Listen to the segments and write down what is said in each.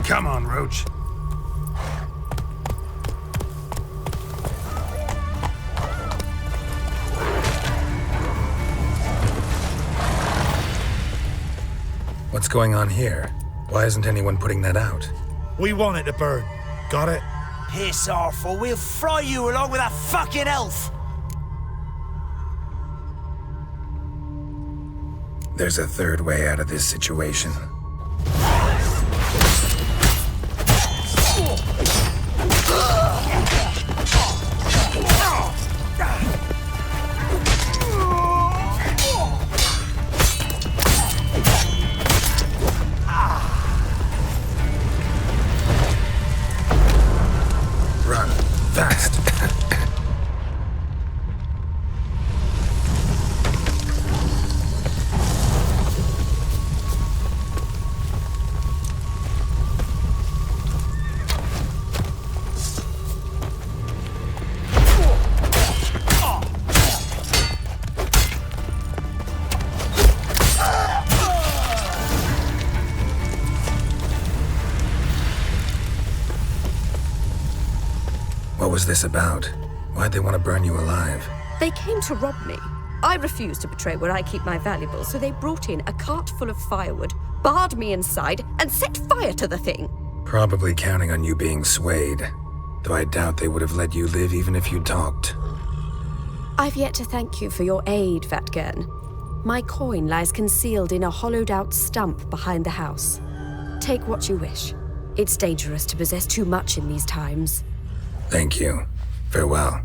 Come on, Roach. What's going on here? Why isn't anyone putting that out? We want it to burn. Got it? Piss off, or we'll fry you along with a fucking elf! There's a third way out of this situation. Run, fast. What was this about? Why'd they want to burn you alive? They came to rob me. I refused to betray where I keep my valuables, so they brought in a cart full of firewood, barred me inside, and set fire to the thing. Probably counting on you being swayed. Though I doubt they would have let you live even if you talked. I've yet to thank you for your aid, Vatgern. My coin lies concealed in a hollowed-out stump behind the house. Take what you wish. It's dangerous to possess too much in these times. Thank you. Farewell.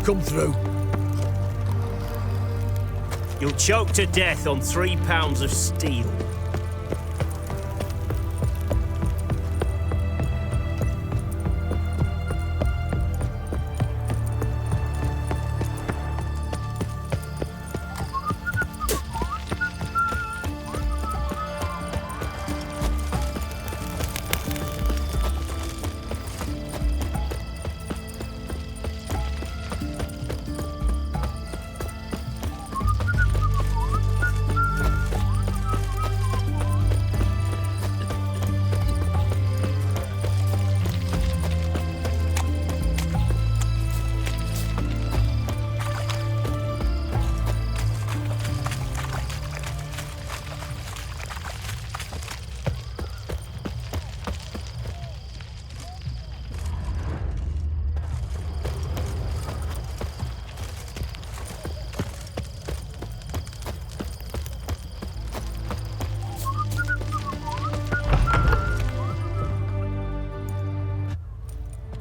Come through. You'll choke to death on 3 pounds of steel.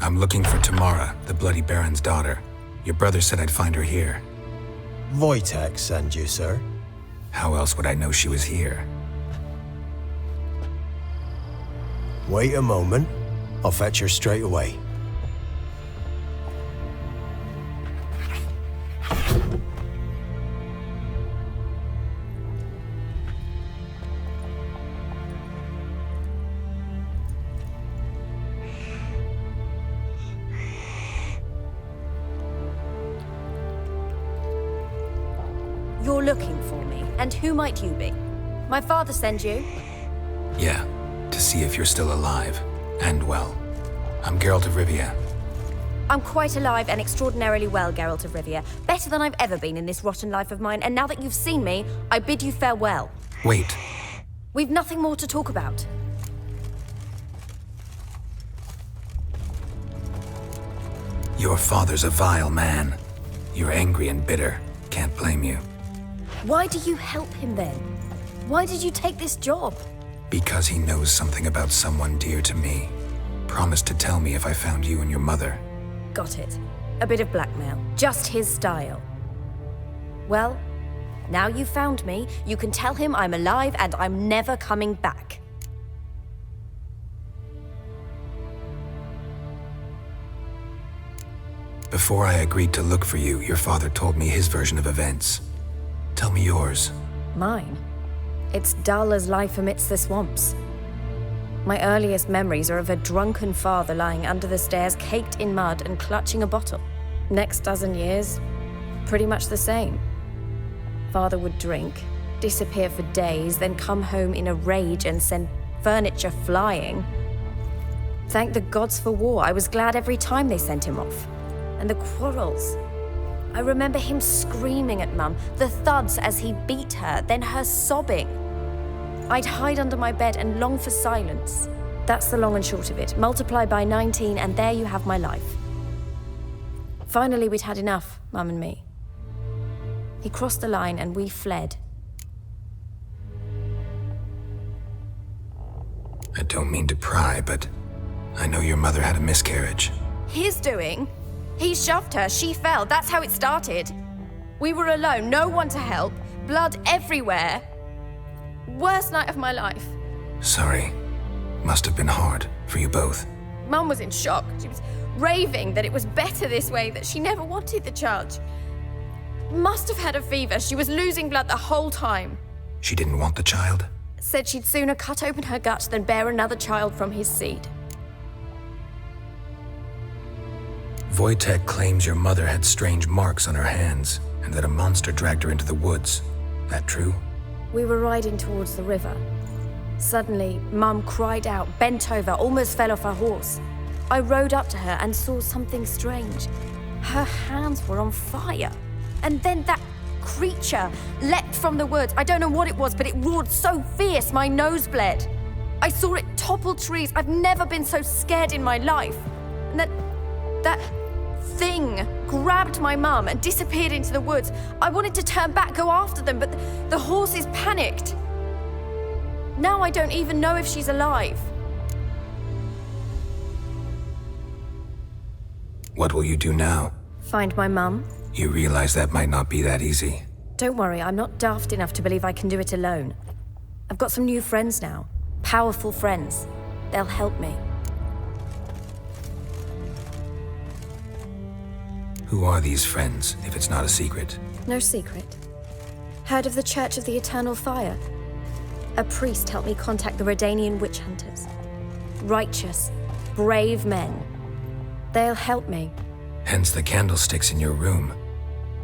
I'm looking for Tamara, the Bloody Baron's daughter. Your brother said I'd find her here. Wojtek sent you, sir. How else would I know she was here? Wait a moment. I'll fetch her straight away. You're looking for me, and who might you be? My father sent you? Yeah, to see if you're still alive, and well. I'm Geralt of Rivia. I'm quite alive and extraordinarily well, Geralt of Rivia. Better than I've ever been in this rotten life of mine, and now that you've seen me, I bid you farewell. Wait. We've nothing more to talk about. Your father's a vile man. You're angry and bitter. Can't blame you. Why do you help him then? Why did you take this job? Because he knows something about someone dear to me. Promised to tell me if I found you and your mother. Got it. A bit of blackmail. Just his style. Well, now you've found me, you can tell him I'm alive and I'm never coming back. Before I agreed to look for you, your father told me his version of events. Tell me yours. Mine? It's dull as life amidst the swamps. My earliest memories are of a drunken father lying under the stairs, caked in mud and clutching a bottle. Next dozen years, pretty much the same. Father would drink, disappear for days, then come home in a rage and send furniture flying. Thank the gods for war. I was glad every time they sent him off. And the quarrels. I remember him screaming at Mum, the thuds as he beat her, then her sobbing. I'd hide under my bed and long for silence. That's the long and short of it. Multiply by 19 and there you have my life. Finally, we'd had enough, Mum and me. He crossed the line and we fled. I don't mean to pry, but I know your mother had a miscarriage. His doing? He shoved her, she fell, that's how it started. We were alone, no one to help, blood everywhere. Worst night of my life. Sorry. Must have been hard for you both. Mum was in shock. She was raving that it was better this way, that she never wanted the child. Must have had a fever. She was losing blood the whole time. She didn't want the child? Said she'd sooner cut open her gut than bear another child from his seed. Wojtek claims your mother had strange marks on her hands and that a monster dragged her into the woods. That true? We were riding towards the river. Suddenly, Mum cried out, bent over, almost fell off her horse. I rode up to her and saw something strange. Her hands were on fire. And then that creature leapt from the woods. I don't know what it was, but it roared so fierce, my nose bled. I saw it topple trees. I've never been so scared in my life. And that thing grabbed my mum and disappeared into the woods. I wanted to turn back, go after them, but the horses panicked. Now I don't even know if she's alive. What will you do now? Find my mum. You realize that might not be that easy. Don't worry, I'm not daft enough to believe I can do it alone. I've got some new friends now. Powerful friends. They'll help me. Who are these friends, if it's not a secret? No secret. Heard of the Church of the Eternal Fire? A priest helped me contact the Redanian witch hunters. Righteous, brave men. They'll help me. Hence the candlesticks in your room.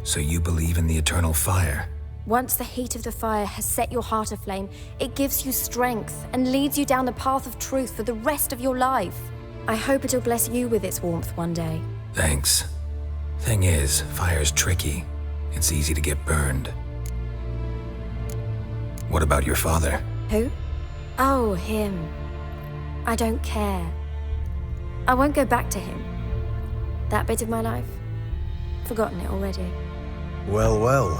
So you believe in the eternal fire? Once the heat of the fire has set your heart aflame, it gives you strength and leads you down the path of truth for the rest of your life. I hope it'll bless you with its warmth one day. Thanks. Thing is, fire's tricky. It's easy to get burned. What about your father? Who? Oh, him. I don't care. I won't go back to him. That bit of my life? Forgotten it already. Well, well.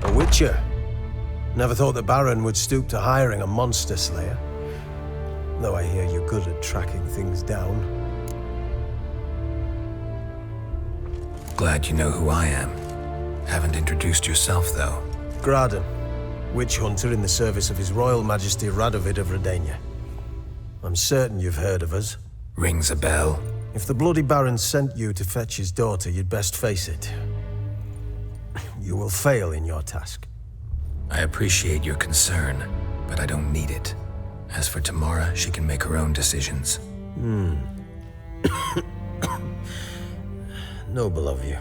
A witcher. Never thought the Baron would stoop to hiring a monster slayer. Though I hear you're good at tracking things down. Glad you know who I am. Haven't introduced yourself, though. Graden, witch hunter in the service of His Royal Majesty Radovid of Redania. I'm certain you've heard of us. Rings a bell. If the bloody Baron sent you to fetch his daughter, you'd best face it. You will fail in your task. I appreciate your concern, but I don't need it. As for Tamara, she can make her own decisions. Noble of you.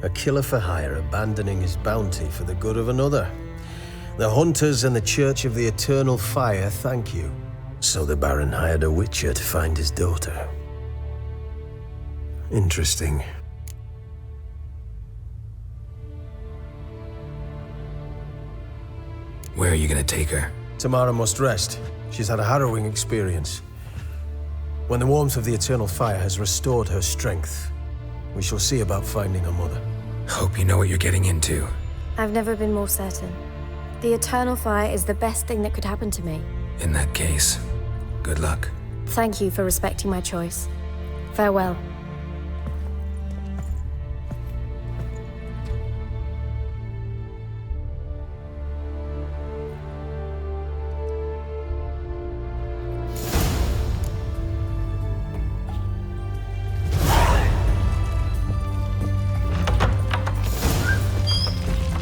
A killer for hire abandoning his bounty for the good of another. The hunters and the Church of the Eternal Fire thank you. So the Baron hired a witcher to find his daughter. Interesting. Where are you gonna take her? Tamara must rest. She's had a harrowing experience. When the warmth of the eternal fire has restored her strength, we shall see about finding her mother. Hope you know what you're getting into. I've never been more certain. The eternal fire is the best thing that could happen to me. In that case, good luck. Thank you for respecting my choice. Farewell.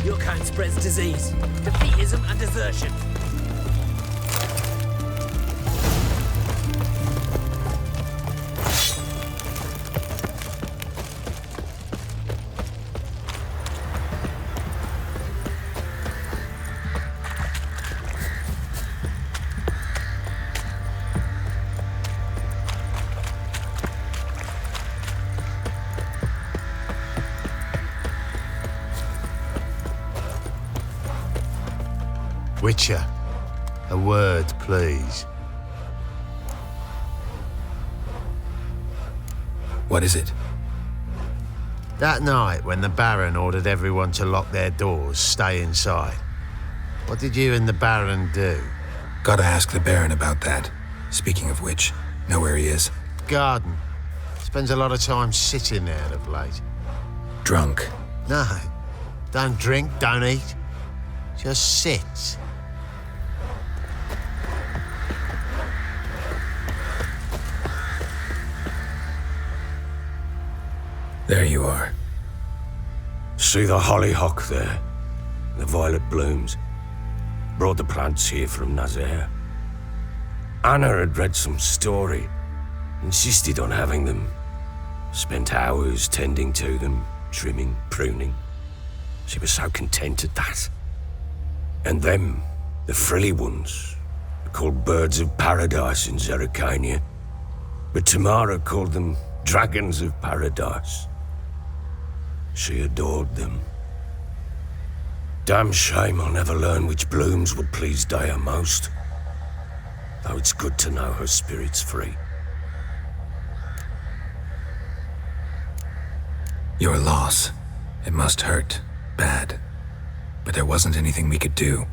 Your kind spreads disease, defeatism and desertion. Witcher, a word, please. What is it? That night when the Baron ordered everyone to lock their doors, stay inside, what did you and the Baron do? Gotta ask the Baron about that. Speaking of which, know where he is? Garden. Spends a lot of time sitting there of late. Drunk. No, don't drink, don't eat. Just sit. There you are. See the hollyhock there? The violet blooms. Brought the plants here from Nazaire. Anna had read some story. Insisted on having them. Spent hours tending to them, trimming, pruning. She was so content at that. And them, the frilly ones, are called birds of paradise in Zerrikania. But Tamara called them dragons of paradise. She adored them. Damn shame I'll never learn which blooms would please Dea most. Though it's good to know her spirit's free. Your loss. It must hurt. Bad. But there wasn't anything we could do.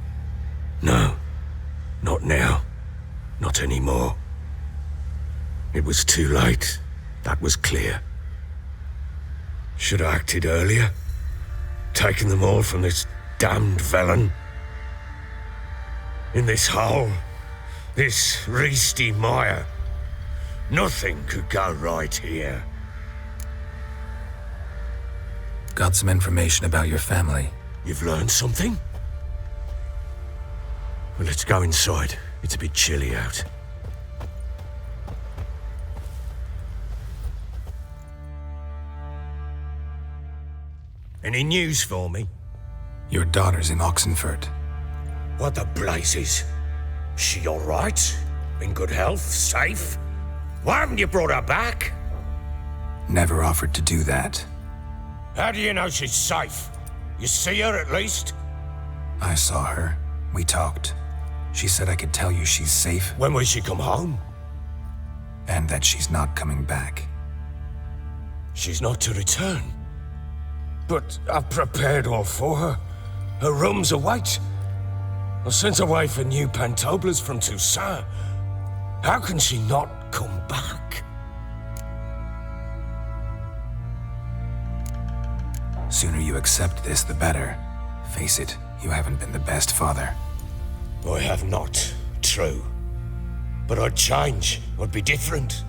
No. Not now. Not anymore. It was too late. That was clear. Should have acted earlier. Taken them all from this damned villain. In this hole. This reesty mire. Nothing could go right here. Got some information about your family. You've learned something? Well, let's go inside. It's a bit chilly out. Any news for me? Your daughter's in Oxenfurt. What the blazes? She all right? In good health? Safe? Why haven't you brought her back? Never offered to do that. How do you know she's safe? You see her at least? I saw her. We talked. She said I could tell you she's safe. When will she come home? And that she's not coming back. She's not to return. But I've prepared all for her. Her rooms await. I sent away for new pantoblas from Toussaint. How can she not come back? Sooner you accept this, the better. Face it, you haven't been the best father. I have not, true. But I'd change, I'd be different.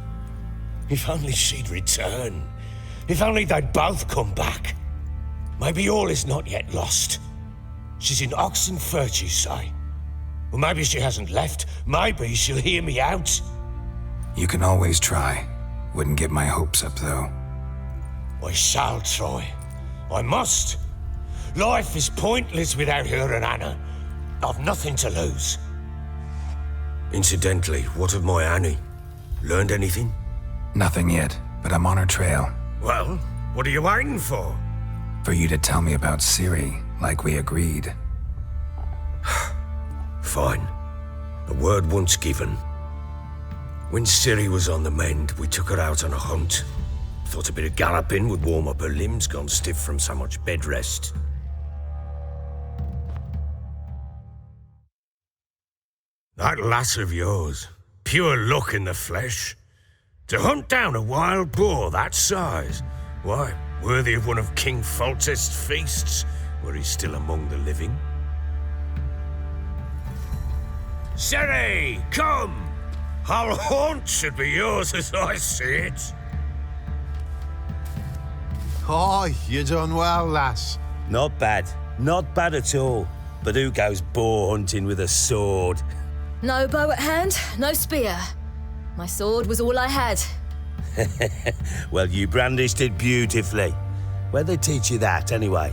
If only she'd return. If only they'd both come back. Maybe all is not yet lost. She's in Oxenfurt, you say? Well, maybe she hasn't left. Maybe she'll hear me out. You can always try. Wouldn't get my hopes up, though. I shall try. I must. Life is pointless without her and Anna. I've nothing to lose. Incidentally, what of my Annie? Learned anything? Nothing yet, but I'm on her trail. Well, what are you waiting for? For you to tell me about Ciri, like we agreed. Fine. A word once given. When Ciri was on the mend, we took her out on a hunt. Thought a bit of galloping would warm up her limbs, gone stiff from so much bed rest. That lass of yours, pure luck in the flesh. To hunt down a wild boar that size, why, worthy of one of King Foltest's feasts, were he still among the living. Ciri, come! Our haunt should be yours as I see it. Aye, you done well, lass. Not bad. Not bad at all. But who goes boar hunting with a sword? No bow at hand, no spear. My sword was all I had. Well, you brandished it beautifully. Where'd they teach you that, anyway?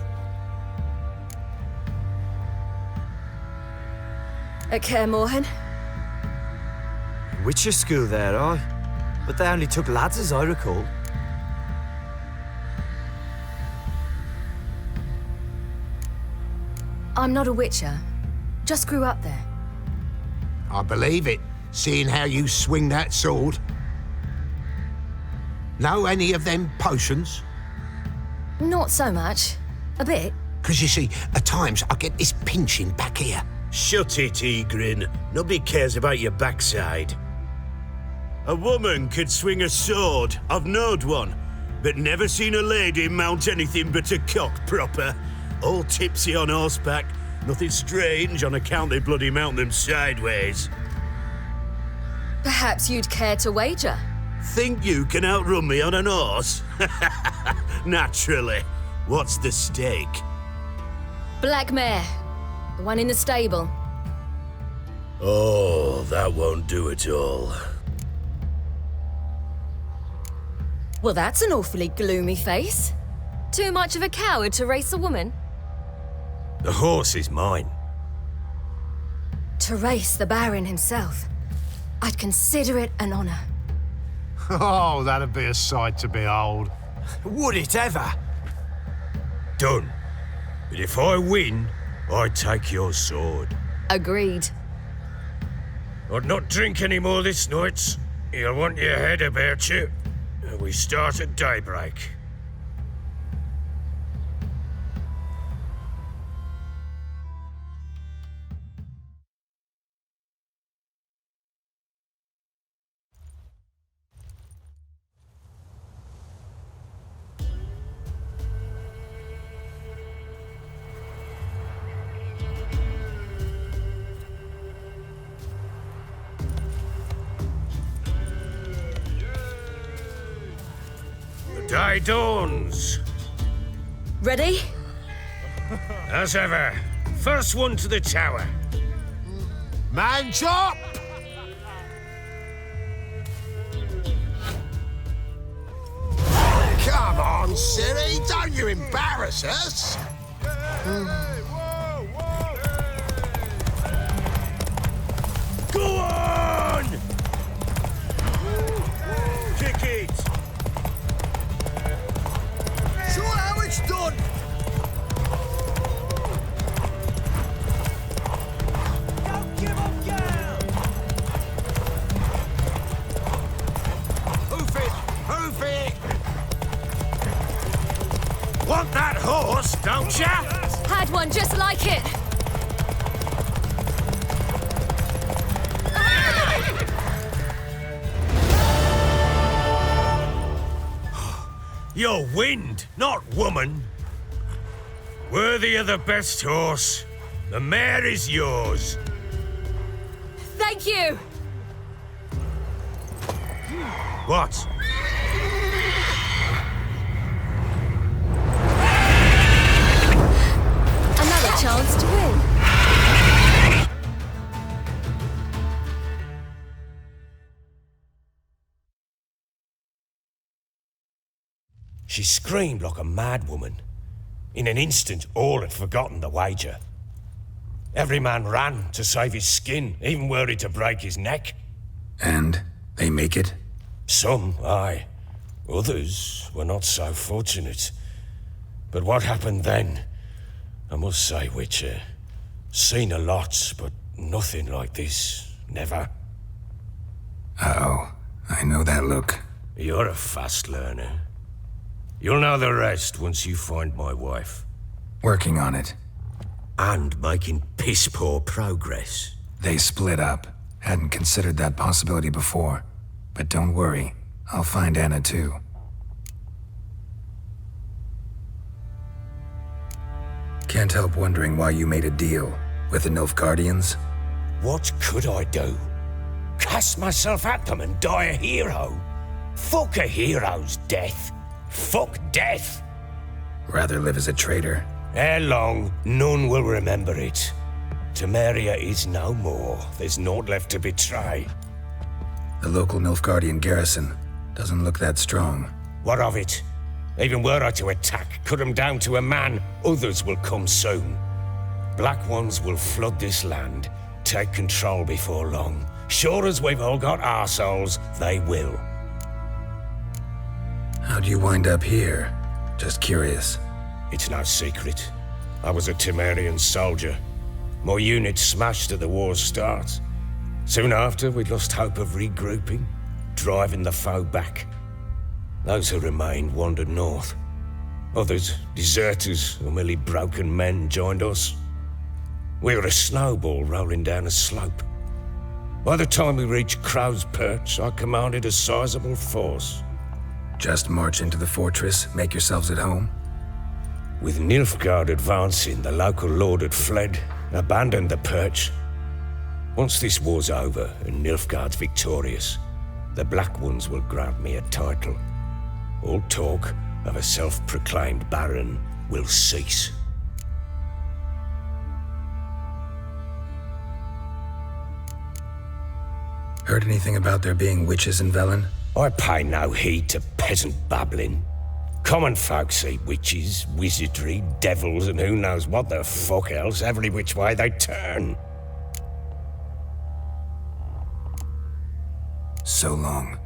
At Kaer Morhen. Witcher school there, aye? But they only took lads, as I recall. I'm not a witcher. Just grew up there. I believe it, seeing how you swing that sword. Know any of them potions? Not so much. A bit. 'Cause you see, at times I get this pinching back here. Shut it, Egrin. Nobody cares about your backside. A woman could swing a sword. I've knowed one, but never seen a lady mount anything but a cock proper. All tipsy on horseback. Nothing strange on account they bloody mount them sideways. Perhaps you'd care to wager? Think you can outrun me on an horse? Naturally. What's the stake? Black mare. The one in the stable. Oh, that won't do at all. Well, that's an awfully gloomy face. Too much of a coward to race a woman? The horse is mine. To race the Baron himself. I'd consider it an honor. Oh, that'd be a sight to behold. Would it ever? Done. But if I win, I take your sword. Agreed. I'd not drink any more this night. You'll want your head about you. We start at daybreak. Day dawns. Ready? As ever. First one to the tower. Man chop! Come on, Ciri, don't you embarrass us. Go on! Kick it! Show how it's done! Don't give up, girl! Hoof it, hoof it! Want that horse, don't ya? Had one just like it. You're wind, not woman. Worthy of the best horse. The mare is yours. Thank you. What? Another chance to win. She screamed like a mad woman. In an instant, all had forgotten the wager. Every man ran to save his skin, even worried to break his neck. And they make it? Some, aye. Others were not so fortunate. But what happened then? I must say, Witcher, seen a lot, but nothing like this. Never. Uh-oh. I know that look. You're a fast learner. You'll know the rest once you find my wife. Working on it. And making piss-poor progress. They split up. Hadn't considered that possibility before. But don't worry. I'll find Anna too. Can't help wondering why you made a deal with the Nilfgaardians. What could I do? Cast myself at them and die a hero? Fuck a hero's death. Fuck death. Rather live as a traitor. Ere long, none will remember it. Tamara is no more. There's naught left to betray. The local Nilfgaardian garrison doesn't look that strong. What of it? Even were I to attack, cut them down to a man, others will come soon. Black ones will flood this land, take control before long. Sure as we've all got arseholes, they will. How'd you wind up here? Just curious. It's no secret. I was a Temerian soldier. My unit smashed at the war's start. Soon after, we'd lost hope of regrouping, driving the foe back. Those who remained wandered north. Others, deserters or merely broken men, joined us. We were a snowball rolling down a slope. By the time we reached Crow's Perch, I commanded a sizable force. Just march into the fortress, make yourselves at home? With Nilfgaard advancing, the local lord had fled, abandoned the perch. Once this war's over and Nilfgaard's victorious, the Black Ones will grant me a title. All talk of a self-proclaimed Baron will cease. Heard anything about there being witches in Velen? I pay no heed to peasant babbling. Common folk see witches, wizardry, devils, and who knows what the fuck else every which way they turn. So long.